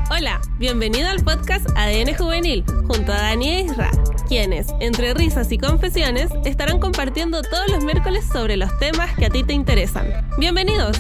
Hola, bienvenido al podcast ADN Juvenil, junto a Dani e Isra, quienes, entre risas y confesiones, estarán compartiendo todos los miércoles sobre los temas que a ti te interesan. ¡Bienvenidos!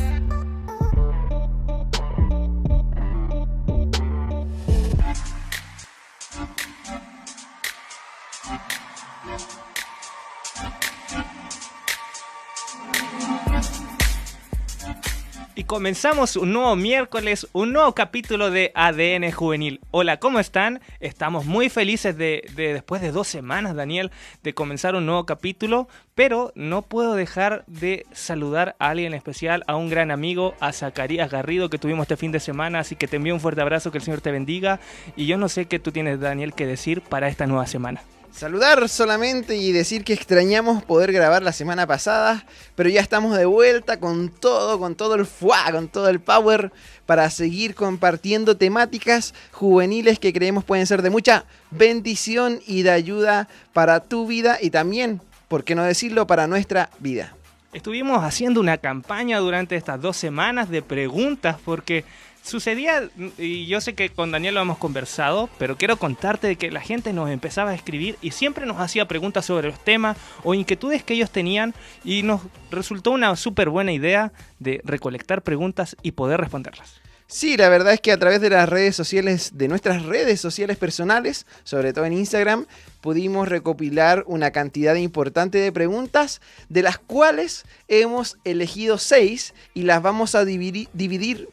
Y comenzamos un nuevo miércoles, un nuevo capítulo de ADN Juvenil. Hola, ¿cómo están? Estamos muy felices de después de 2 semanas, Daniel, de comenzar un nuevo capítulo, pero no puedo dejar de saludar a alguien especial, a un gran amigo, a Zacarías Garrido, que tuvimos este fin de semana, así que te envío un fuerte abrazo, que el Señor te bendiga, y yo no sé qué tú tienes, Daniel, que decir para esta nueva semana. Saludar solamente y decir que extrañamos poder grabar la semana pasada, pero ya estamos de vuelta con todo el fuá, con todo el power para seguir compartiendo temáticas juveniles que creemos pueden ser de mucha bendición y de ayuda para tu vida y también, por qué no decirlo, para nuestra vida. Estuvimos haciendo una campaña durante estas 2 semanas de preguntas porque sucedía, y yo sé que con Daniel lo hemos conversado, pero quiero contarte de que la gente nos empezaba a escribir y siempre nos hacía preguntas sobre los temas o inquietudes que ellos tenían y nos resultó una súper buena idea de recolectar preguntas y poder responderlas. Sí, la verdad es que a través de las redes sociales, de nuestras redes sociales personales, sobre todo en Instagram, pudimos recopilar una cantidad importante de preguntas, de las cuales hemos elegido 6 y las vamos a dividir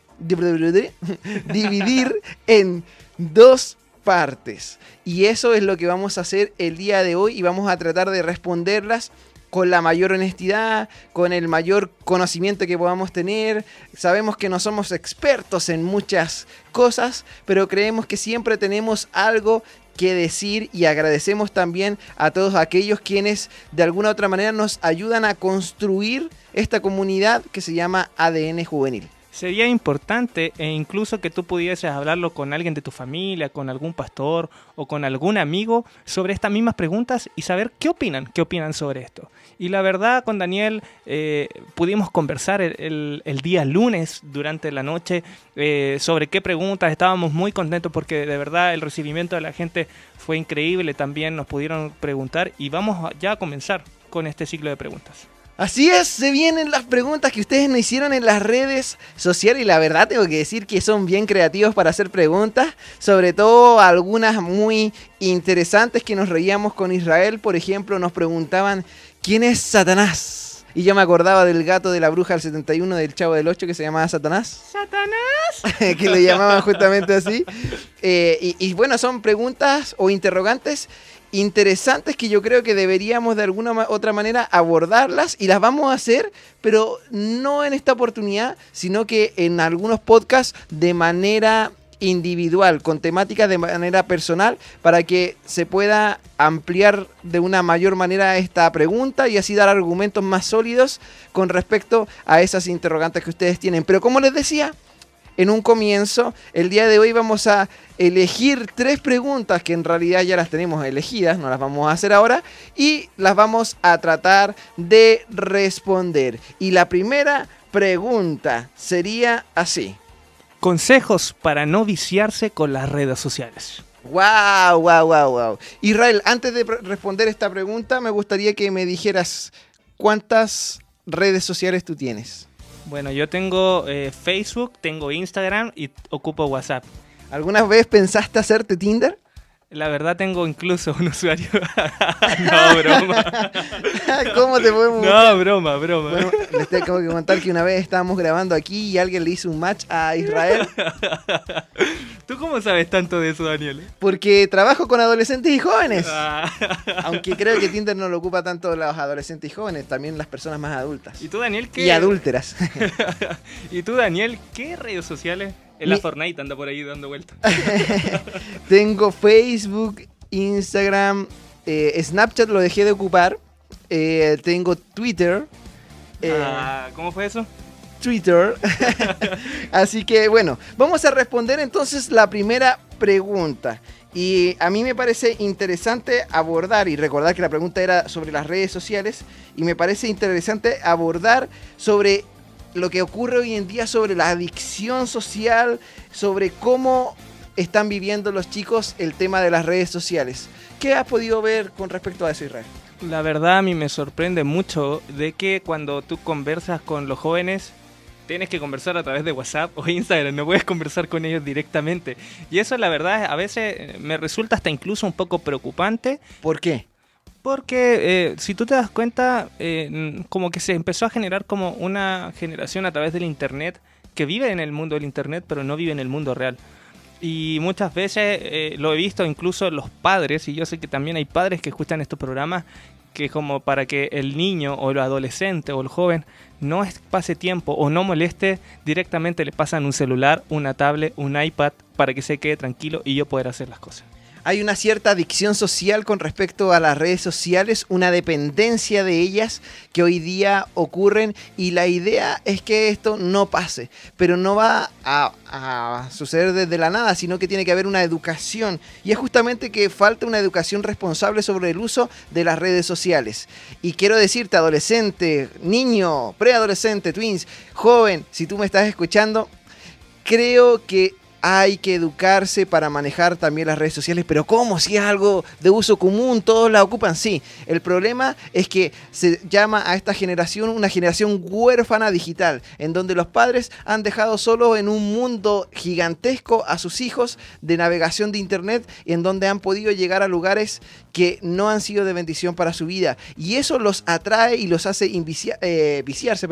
en 2 partes. Y eso es lo que vamos a hacer el día de hoy y vamos a tratar de responderlas con la mayor honestidad, con el mayor conocimiento que podamos tener. Sabemos que no somos expertos en muchas cosas, pero creemos que siempre tenemos algo que decir y agradecemos también a todos aquellos quienes de alguna u otra manera nos ayudan a construir esta comunidad que se llama ADN Juvenil. Sería importante e incluso que tú pudieses hablarlo con alguien de tu familia, con algún pastor o con algún amigo sobre estas mismas preguntas y saber qué opinan sobre esto. Y la verdad, con Daniel pudimos conversar el día lunes durante la noche sobre qué preguntas. Estábamos muy contentos porque de verdad el recibimiento de la gente fue increíble. También nos pudieron preguntar y vamos ya a comenzar con este ciclo de preguntas. Así es, se vienen las preguntas que ustedes nos hicieron en las redes sociales y la verdad tengo que decir que son bien creativos para hacer preguntas, sobre todo algunas muy interesantes que nos reíamos con Israel. Por ejemplo, nos preguntaban ¿quién es Satanás? Y yo me acordaba del gato de la bruja del 71 del Chavo del 8 que se llamaba Satanás. ¿Satanás? Que le llamaban justamente así. Y bueno, son preguntas o interrogantes interesantes que yo creo que deberíamos de alguna otra manera abordarlas y las vamos a hacer, pero no en esta oportunidad, sino que en algunos podcasts de manera individual, con temáticas de manera personal, para que se pueda ampliar de una mayor manera esta pregunta y así dar argumentos más sólidos con respecto a esas interrogantes que ustedes tienen. Pero como les decía en un comienzo, el día de hoy vamos a elegir 3 preguntas que en realidad ya las tenemos elegidas, no las vamos a hacer ahora, y las vamos a tratar de responder. Y la primera pregunta sería así. Consejos para no viciarse con las redes sociales. ¡Wow! Israel, antes de responder esta pregunta, me gustaría que me dijeras cuántas redes sociales tú tienes. Bueno, yo tengo Facebook, tengo Instagram y ocupo WhatsApp. ¿Alguna vez pensaste hacerte Tinder? La verdad tengo incluso un usuario. No, broma. ¿Cómo te podemos No, broma. Bueno, les tengo que contar que una vez estábamos grabando aquí y alguien le hizo un match a Israel. ¿Tú cómo sabes tanto de eso, Daniel? Porque trabajo con adolescentes y jóvenes. Aunque creo que Tinder no lo ocupa tanto los adolescentes y jóvenes, también las personas más adultas. ¿Y tú, Daniel, qué? Y adúlteras. ¿Y tú, Daniel, qué redes sociales? La Fortnite anda por ahí dando vueltas. Tengo Facebook, Instagram, Snapchat lo dejé de ocupar. Tengo Twitter. ¿Cómo fue eso? Twitter. Así que bueno, vamos a responder entonces la primera pregunta. Y a mí me parece interesante abordar, y recordar que la pregunta era sobre las redes sociales, y me parece interesante abordar sobre lo que ocurre hoy en día, sobre la adicción social, sobre cómo están viviendo los chicos el tema de las redes sociales. ¿Qué has podido ver con respecto a eso, Israel? La verdad a mí me sorprende mucho de que cuando tú conversas con los jóvenes, tienes que conversar a través de WhatsApp o Instagram, no puedes conversar con ellos directamente. Y eso la verdad a veces me resulta hasta incluso un poco preocupante. ¿Por qué? Porque si tú te das cuenta, como que se empezó a generar como una generación a través del internet que vive en el mundo del internet pero no vive en el mundo real. Y muchas veces lo he visto incluso los padres, y yo sé que también hay padres que escuchan estos programas, que como para que el niño o el adolescente o el joven no pase tiempo o no moleste, directamente le pasan un celular, una tablet, un iPad para que se quede tranquilo y yo poder hacer las cosas. Hay una cierta adicción social con respecto a las redes sociales, una dependencia de ellas que hoy día ocurren, y la idea es que esto no pase, pero no va a suceder desde la nada, sino que tiene que haber una educación, y es justamente que falta una educación responsable sobre el uso de las redes sociales. Y quiero decirte, adolescente, niño, preadolescente, tweens, joven, si tú me estás escuchando, creo que hay que educarse para manejar también las redes sociales. Pero ¿cómo? Si es algo de uso común, todos la ocupan. Sí, el problema es que se llama a esta generación una generación huérfana digital, en donde los padres han dejado solos en un mundo gigantesco a sus hijos de navegación de internet, y en donde han podido llegar a lugares que no han sido de bendición para su vida, y eso los atrae y los hace viciarse,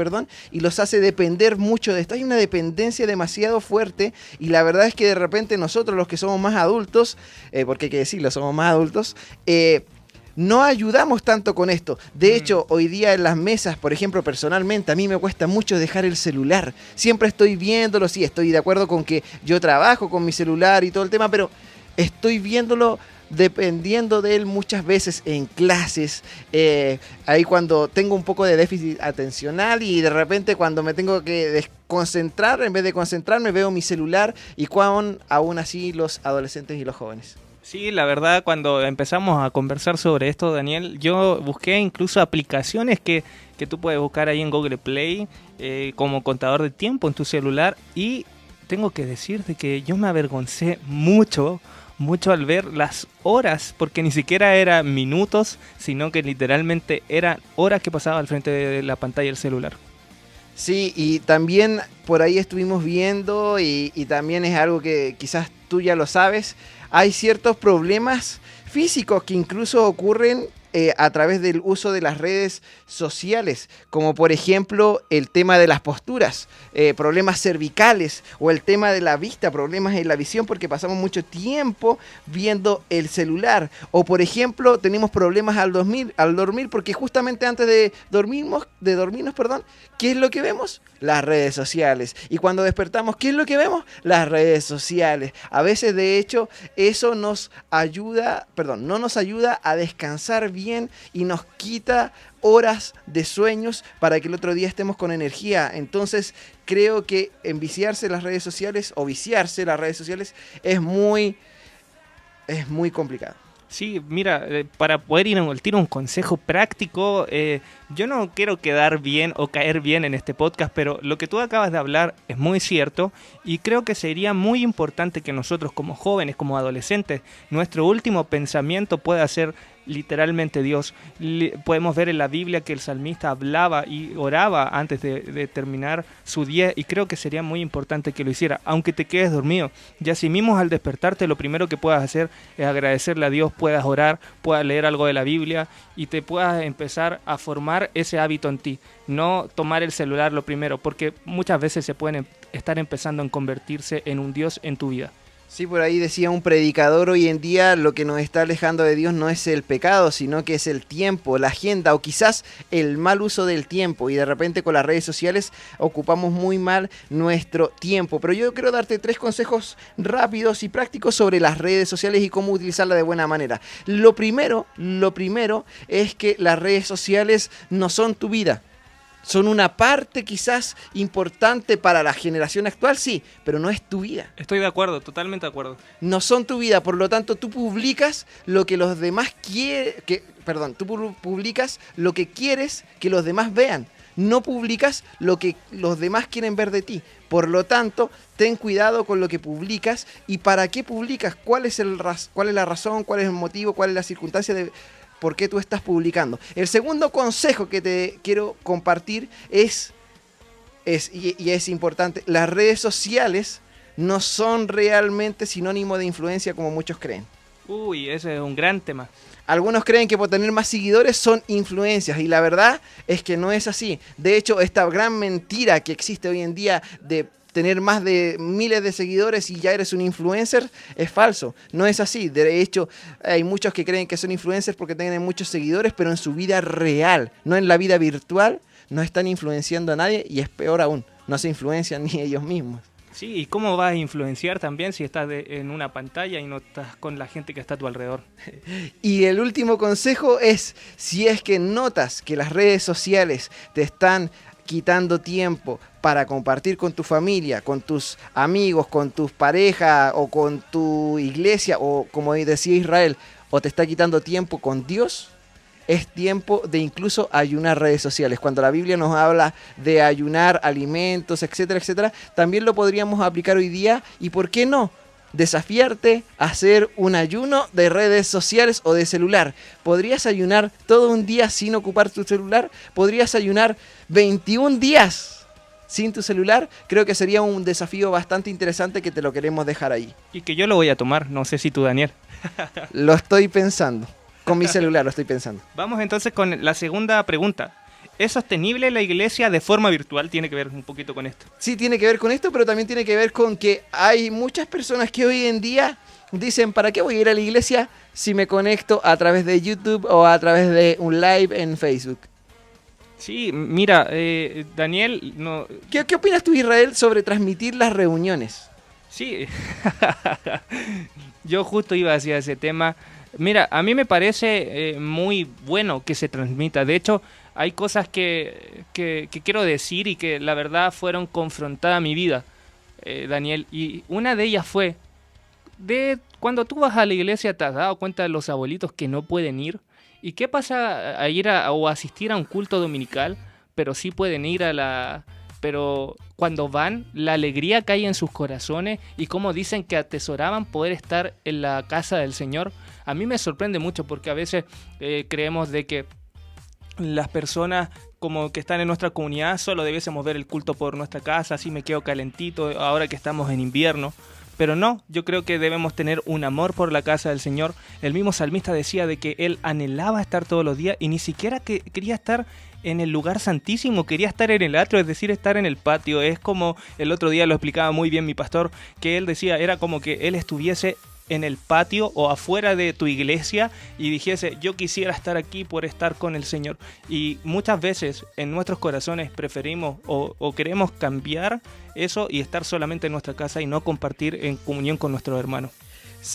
y los hace depender mucho de esto. Hay una dependencia demasiado fuerte, y la verdad es que de repente nosotros, los que somos más adultos, porque hay que decirlo, somos más adultos, no ayudamos tanto con esto. De hecho, hoy día en las mesas, por ejemplo, personalmente, a mí me cuesta mucho dejar el celular. Siempre estoy viéndolo, sí, estoy de acuerdo con que yo trabajo con mi celular y todo el tema, pero estoy viéndolo dependiendo de él muchas veces en clases, ahí cuando tengo un poco de déficit atencional, y de repente cuando me tengo que desconcentrar, en vez de concentrarme veo mi celular, y aún así los adolescentes y los jóvenes. Sí, la verdad, cuando empezamos a conversar sobre esto, Daniel, yo busqué incluso aplicaciones que tú puedes buscar ahí en Google Play, como contador de tiempo en tu celular, y tengo que decirte que yo me avergoncé mucho al ver las horas, porque ni siquiera eran minutos, sino que literalmente eran horas que pasaba al frente de la pantalla del celular. Sí, y también por ahí estuvimos viendo, y también es algo que quizás tú ya lo sabes, hay ciertos problemas físicos que incluso ocurren a través del uso de las redes sociales, como por ejemplo el tema de las posturas, problemas cervicales, o el tema de la vista, problemas en la visión porque pasamos mucho tiempo viendo el celular, o por ejemplo tenemos problemas al dormir porque justamente antes de dormirnos, ¿qué es lo que vemos? Las redes sociales. Y cuando despertamos, ¿qué es lo que vemos? Las redes sociales. A veces, de hecho, eso no nos ayuda a descansar bien, y nos quita horas de sueños para que el otro día estemos con energía. Entonces, creo que viciarse las redes sociales es muy complicado. Sí, mira, para poder ir al tiro un consejo práctico, yo no quiero quedar bien o caer bien en este podcast, pero lo que tú acabas de hablar es muy cierto, y creo que sería muy importante que nosotros como jóvenes, como adolescentes, nuestro último pensamiento pueda ser literalmente Dios. Podemos ver en la Biblia que el salmista hablaba y oraba antes de terminar su día, y creo que sería muy importante que lo hiciera, aunque te quedes dormido. Ya si mismo al despertarte, lo primero que puedas hacer es agradecerle a Dios, puedas orar, puedas leer algo de la Biblia, y te puedas empezar a formar ese hábito en ti. No tomar el celular lo primero, porque muchas veces se pueden estar empezando a convertirse en un Dios en tu vida. Sí, por ahí decía un predicador, hoy en día lo que nos está alejando de Dios no es el pecado, sino que es el tiempo, la agenda, o quizás el mal uso del tiempo, y de repente con las redes sociales ocupamos muy mal nuestro tiempo. Pero yo quiero darte 3 consejos rápidos y prácticos sobre las redes sociales y cómo utilizarlas de buena manera. Lo primero es que las redes sociales no son tu vida. Son una parte quizás importante para la generación actual, sí, pero no es tu vida. Estoy de acuerdo, totalmente de acuerdo. No son tu vida, por lo tanto tú publicas lo que los demás publicas lo que quieres que los demás vean. no publicas lo que los demás quieren ver de ti. Por lo tanto, ten cuidado con lo que publicas y para qué publicas, cuál es la razón, cuál es el motivo, cuál es la circunstancia de por qué tú estás publicando. El segundo consejo que te quiero compartir es importante, las redes sociales no son realmente sinónimo de influencia como muchos creen. Uy, ese es un gran tema. Algunos creen que por tener más seguidores son influencias y la verdad es que no es así. De hecho, esta gran mentira que existe hoy en día de tener más de miles de seguidores y ya eres un influencer es falso. No es así. De hecho, hay muchos que creen que son influencers porque tienen muchos seguidores, pero en su vida real, no en la vida virtual, no están influenciando a nadie y es peor aún, no se influencian ni ellos mismos. Sí, ¿y cómo vas a influenciar también si estás en una pantalla y no estás con la gente que está a tu alrededor? Y el último consejo es, si es que notas que las redes sociales te están quitando tiempo para compartir con tu familia, con tus amigos, con tus parejas o con tu iglesia o como decía Israel, o te está quitando tiempo con Dios, es tiempo de incluso ayunar redes sociales. Cuando la Biblia nos habla de ayunar alimentos, etcétera, etcétera, también lo podríamos aplicar hoy día. ¿Y por qué no? Desafiarte a hacer un ayuno de redes sociales o de celular. ¿Podrías ayunar todo un día sin ocupar tu celular? ¿Podrías ayunar 21 días sin tu celular? Creo que sería un desafío bastante interesante que te lo queremos dejar ahí. Y que yo lo voy a tomar, no sé si tú, Daniel. Lo estoy pensando. Con mi celular lo estoy pensando. Vamos entonces con la segunda pregunta. ¿Es sostenible la iglesia de forma virtual? Tiene que ver un poquito con esto. Sí, tiene que ver con esto, pero también tiene que ver con que hay muchas personas que hoy en día dicen, ¿para qué voy a ir a la iglesia si me conecto a través de YouTube o a través de un live en Facebook? Sí, mira, Daniel... No... ¿Qué opinas tú, Israel, sobre transmitir las reuniones? Sí, yo justo iba hacia ese tema. Mira, a mí me parece muy bueno que se transmita. De hecho, hay cosas que quiero decir y que la verdad fueron confrontadas a mi vida, Daniel. Y una de ellas fue, cuando tú vas a la iglesia, ¿te has dado cuenta de los abuelitos que no pueden ir? ¿Y qué pasa a ir o asistir a un culto dominical, pero sí pueden ir pero cuando van, la alegría que hay en sus corazones y cómo dicen que atesoraban poder estar en la casa del Señor? A mí me sorprende mucho porque a veces creemos de que las personas como que están en nuestra comunidad solo debiésemos ver el culto por nuestra casa, así me quedo calentito ahora que estamos en invierno. Pero no, yo creo que debemos tener un amor por la casa del Señor. El mismo salmista decía de que él anhelaba estar todos los días y ni siquiera quería estar en el lugar santísimo, quería estar en el atrio, es decir, estar en el patio. Es como el otro día lo explicaba muy bien mi pastor, que él decía, era como que él estuviese en el patio o afuera de tu iglesia y dijese, yo quisiera estar aquí por estar con el Señor. Y muchas veces en nuestros corazones preferimos o queremos cambiar eso y estar solamente en nuestra casa y no compartir en comunión con nuestros hermanos.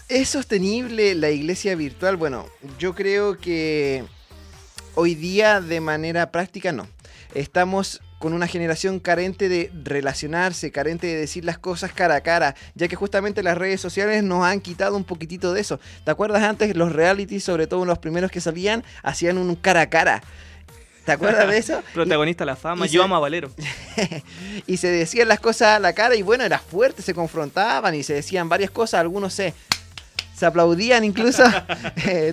¿Es sostenible la iglesia virtual? Bueno, yo creo que hoy día de manera práctica no. Estamos con una generación carente de relacionarse, carente de decir las cosas cara a cara, ya que justamente las redes sociales nos han quitado un poquitito de eso. ¿Te acuerdas antes los realities, sobre todo los primeros que salían, hacían un cara a cara? ¿Te acuerdas de eso? Protagonista La Fama, yo amo a Valero. Y se decían las cosas a la cara y bueno, era fuerte, se confrontaban y se decían varias cosas, algunos se aplaudían incluso,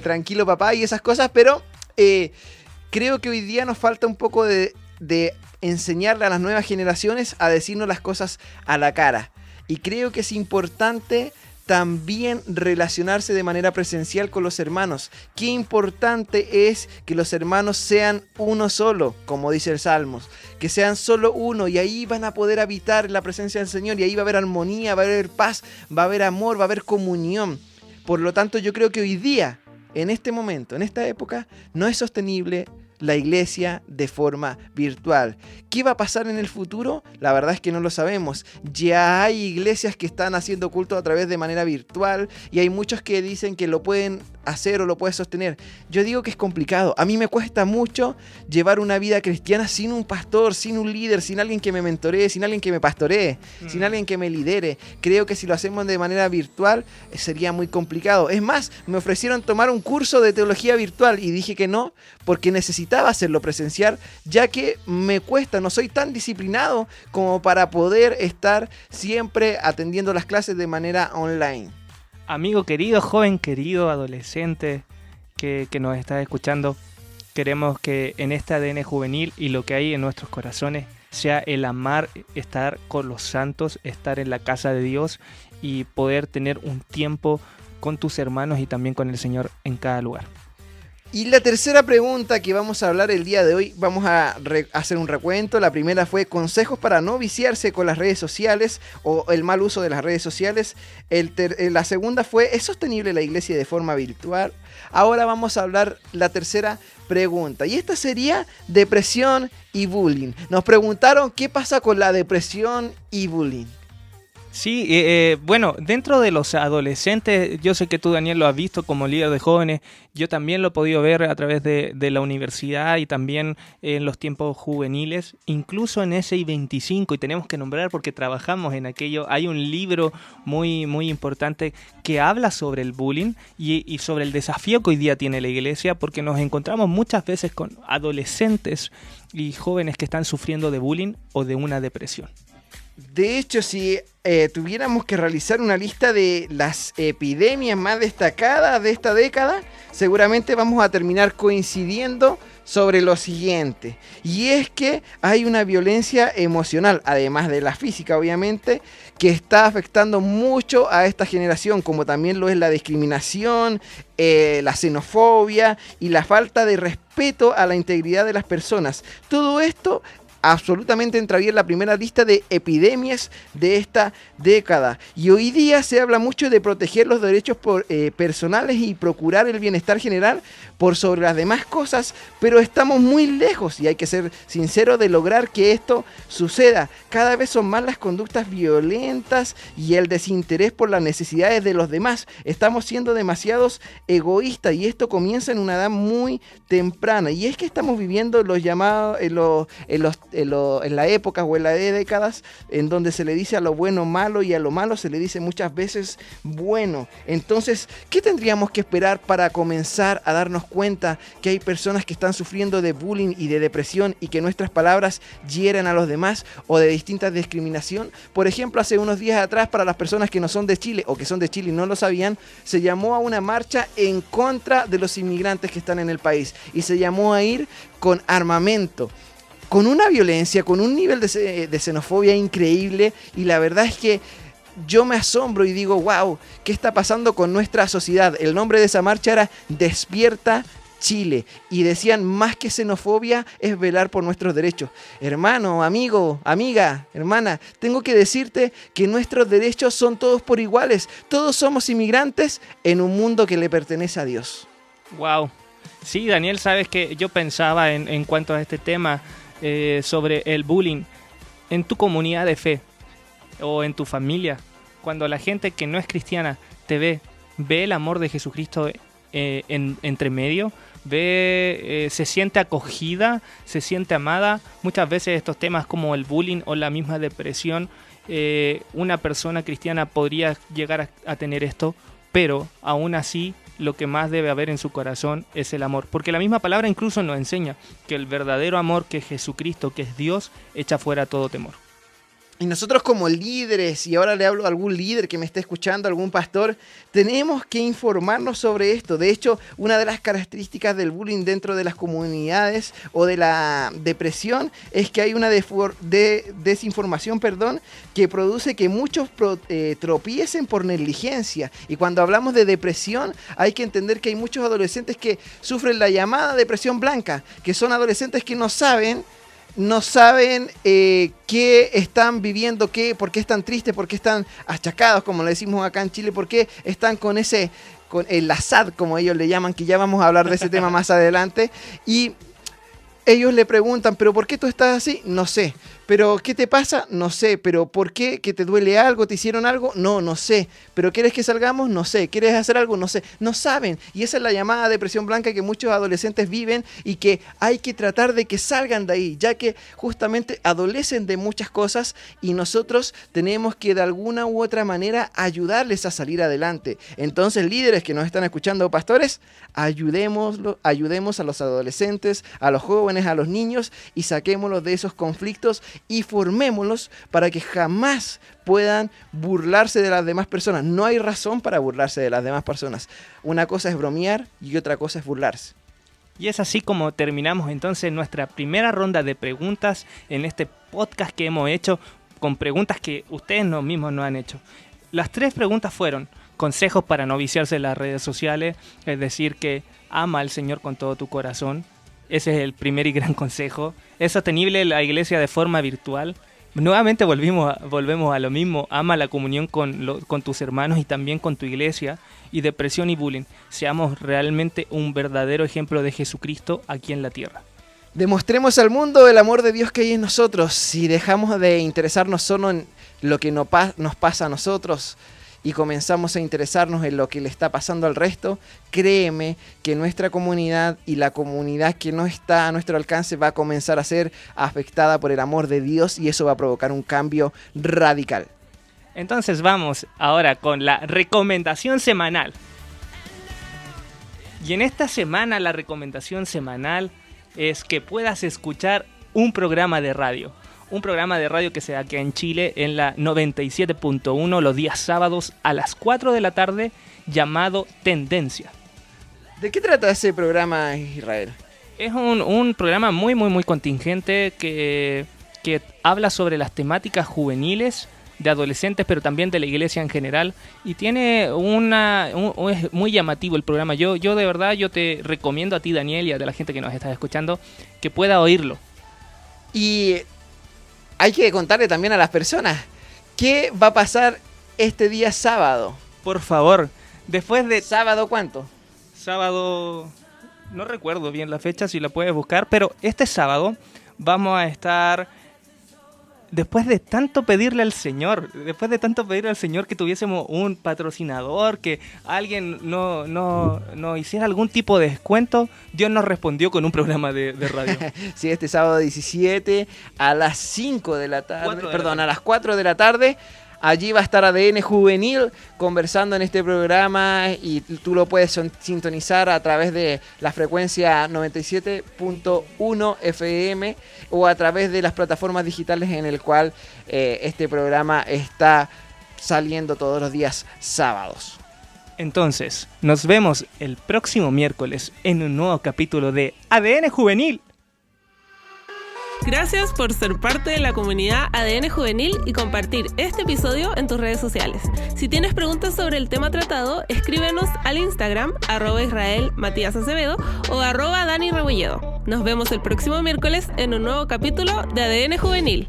tranquilo papá y esas cosas, pero creo que hoy día nos falta un poco de enseñarle a las nuevas generaciones a decirnos las cosas a la cara. Y creo que es importante también relacionarse de manera presencial con los hermanos. Qué importante es que los hermanos sean uno solo, como dice el Salmos, que sean solo uno y ahí van a poder habitar en la presencia del Señor y ahí va a haber armonía, va a haber paz, va a haber amor, va a haber comunión. Por lo tanto, yo creo que hoy día, en este momento, en esta época, no es sostenible la iglesia de forma virtual. ¿Qué va a pasar en el futuro? La verdad es que no lo sabemos. Ya hay iglesias que están haciendo culto a través de manera virtual y hay muchos que dicen que lo pueden hacer o lo puedes sostener? Yo digo que es complicado. A mí me cuesta mucho llevar una vida cristiana sin un pastor, sin un líder, sin alguien que me mentoree, sin alguien que me pastoree, sin alguien que me lidere. Creo que si lo hacemos de manera virtual sería muy complicado. Es más, me ofrecieron tomar un curso de teología virtual y dije que no, porque necesitaba hacerlo presencial, ya que me cuesta, no soy tan disciplinado como para poder estar siempre atendiendo las clases de manera online. Amigo querido, joven querido, adolescente que nos está escuchando, queremos que en este ADN juvenil y lo que hay en nuestros corazones sea el amar, estar con los santos, estar en la casa de Dios y poder tener un tiempo con tus hermanos y también con el Señor en cada lugar. Y la tercera pregunta que vamos a hablar el día de hoy, vamos a hacer un recuento. La primera fue consejos para no viciarse con las redes sociales o el mal uso de las redes sociales. La segunda fue, ¿es sostenible la iglesia de forma virtual? Ahora vamos a hablar la tercera pregunta. Y esta sería depresión y bullying. Nos preguntaron qué pasa con la depresión y bullying. Sí, bueno, dentro de los adolescentes, yo sé que tú, Daniel, lo has visto como líder de jóvenes, yo también lo he podido ver a través de la universidad y también en los tiempos juveniles, incluso en SI 25, y tenemos que nombrar porque trabajamos en aquello. Hay un libro muy, muy importante que habla sobre el bullying y sobre el desafío que hoy día tiene la iglesia, porque nos encontramos muchas veces con adolescentes y jóvenes que están sufriendo de bullying o de una depresión. De hecho, si tuviéramos que realizar una lista de las epidemias más destacadas de esta década, seguramente vamos a terminar coincidiendo sobre lo siguiente. Y es que hay una violencia emocional, además de la física, obviamente, que está afectando mucho a esta generación, como también lo es la discriminación, la xenofobia y la falta de respeto a la integridad de las personas. Todo esto absolutamente entraría en la primera lista de epidemias de esta década. Y hoy día se habla mucho de proteger los derechos personales y procurar el bienestar general por sobre las demás cosas, pero estamos muy lejos, y hay que ser sinceros, de lograr que esto suceda. Cada vez son más las conductas violentas y el desinterés por las necesidades de los demás. Estamos siendo demasiados egoístas y esto comienza en una edad muy temprana. Y es que estamos viviendo los llamados en la época o en las décadas en donde se le dice a lo bueno malo y a lo malo se le dice muchas veces bueno. Entonces, ¿qué tendríamos que esperar para comenzar a darnos cuenta que hay personas que están sufriendo de bullying y de depresión y que nuestras palabras hieren a los demás, o de distintas discriminación? Por ejemplo, hace unos días atrás, para las personas que no son de Chile o que son de Chile y no lo sabían, se llamó a una marcha en contra de los inmigrantes que están en el país y se llamó a ir con armamento, con una violencia, con un nivel de xenofobia increíble. Y la verdad es que yo me asombro y digo, wow, ¿qué está pasando con nuestra sociedad? El nombre de esa marcha era Despierta Chile, y decían, más que xenofobia es velar por nuestros derechos. Hermano, amigo, amiga, hermana, tengo que decirte que nuestros derechos son todos por iguales. Todos somos inmigrantes en un mundo que le pertenece a Dios. Wow. Sí, Daniel, sabes que yo pensaba en cuanto a este tema sobre el bullying en tu comunidad de fe o en tu familia. Cuando la gente que no es cristiana te ve el amor de Jesucristo entre medio, se siente acogida, se siente amada. Muchas veces estos temas como el bullying o la misma depresión, una persona cristiana podría llegar a tener esto, pero aún así lo que más debe haber en su corazón es el amor, porque la misma palabra incluso nos enseña que el verdadero amor, que es Jesucristo, que es Dios, echa fuera todo temor. Y nosotros como líderes, y ahora le hablo a algún líder que me esté escuchando, algún pastor, tenemos que informarnos sobre esto. De hecho, una de las características del bullying dentro de las comunidades o de la depresión es que hay una desinformación, que produce que muchos tropiecen por negligencia. Y cuando hablamos de depresión, hay que entender que hay muchos adolescentes que sufren la llamada depresión blanca, que son adolescentes que no saben qué están viviendo, por qué están tristes, por qué están achacados, como le decimos acá en Chile, por qué están con el SAD, como ellos le llaman, que ya vamos a hablar de ese tema más adelante. Y ellos le preguntan, ¿pero por qué tú estás así? No sé, ¿Pero qué te pasa? No sé. ¿Pero por qué? ¿Que te duele algo? ¿Te hicieron algo? No sé. ¿Pero quieres que salgamos? No sé. ¿Quieres hacer algo? No sé. No saben. Y esa es la llamada depresión blanca que muchos adolescentes viven y que hay que tratar de que salgan de ahí, ya que justamente adolecen de muchas cosas y nosotros tenemos que de alguna u otra manera ayudarles a salir adelante. Entonces, líderes que nos están escuchando, pastores, ayudemos a los adolescentes, a los jóvenes, a los niños y saquémoslos de esos conflictos y formémoslos para que jamás puedan burlarse de las demás personas. No hay razón para burlarse de las demás personas. Una cosa es bromear y otra cosa es burlarse. Y es así como terminamos entonces nuestra primera ronda de preguntas en este podcast que hemos hecho con preguntas que ustedes mismos nos han hecho. Las 3 preguntas fueron: consejos para no viciarse en las redes sociales, es decir, que ama al Señor con todo tu corazón. Ese es el primer y gran consejo. ¿Es sostenible la iglesia de forma virtual? Nuevamente volvemos a lo mismo. Ama la comunión con tus hermanos y también con tu iglesia. Y depresión y bullying. Seamos realmente un verdadero ejemplo de Jesucristo aquí en la tierra. Demostremos al mundo el amor de Dios que hay en nosotros. Si dejamos de interesarnos solo en lo que nos pasa a nosotros y comenzamos a interesarnos en lo que le está pasando al resto, créeme que nuestra comunidad y la comunidad que no está a nuestro alcance va a comenzar a ser afectada por el amor de Dios y eso va a provocar un cambio radical. Entonces vamos ahora con la recomendación semanal. Y en esta semana la recomendación semanal es que puedas escuchar un programa de radio. Un programa de radio que se da aquí en Chile en la 97.1 los días sábados a las 4 de la tarde llamado Tendencia. ¿De qué trata ese programa, Israel? Es un programa muy contingente que habla sobre las temáticas juveniles de adolescentes, pero también de la iglesia en general, y tiene es muy llamativo el programa. Yo de verdad, yo te recomiendo a ti, Daniel, y a la gente que nos está escuchando, que pueda oírlo. Y hay que contarle también a las personas qué va a pasar este día sábado. Por favor, después de... ¿Sábado cuánto? Sábado... No recuerdo bien la fecha, si la puedes buscar, pero este sábado vamos a estar... Después de tanto pedirle al Señor que tuviésemos un patrocinador, que alguien no hiciera algún tipo de descuento, Dios nos respondió con un programa de radio. Sí, este sábado 17 a las 5 de la tarde, a las 4 de la tarde. Allí va a estar ADN Juvenil conversando en este programa y tú lo puedes sintonizar a través de la frecuencia 97.1 FM o a través de las plataformas digitales en el cual este programa está saliendo todos los días sábados. Entonces, nos vemos el próximo miércoles en un nuevo capítulo de ADN Juvenil. Gracias por ser parte de la comunidad ADN Juvenil y compartir este episodio en tus redes sociales. Si tienes preguntas sobre el tema tratado, escríbenos al Instagram @Israel Matías Acevedo o @Dani Rebolledo. Nos vemos el próximo miércoles en un nuevo capítulo de ADN Juvenil.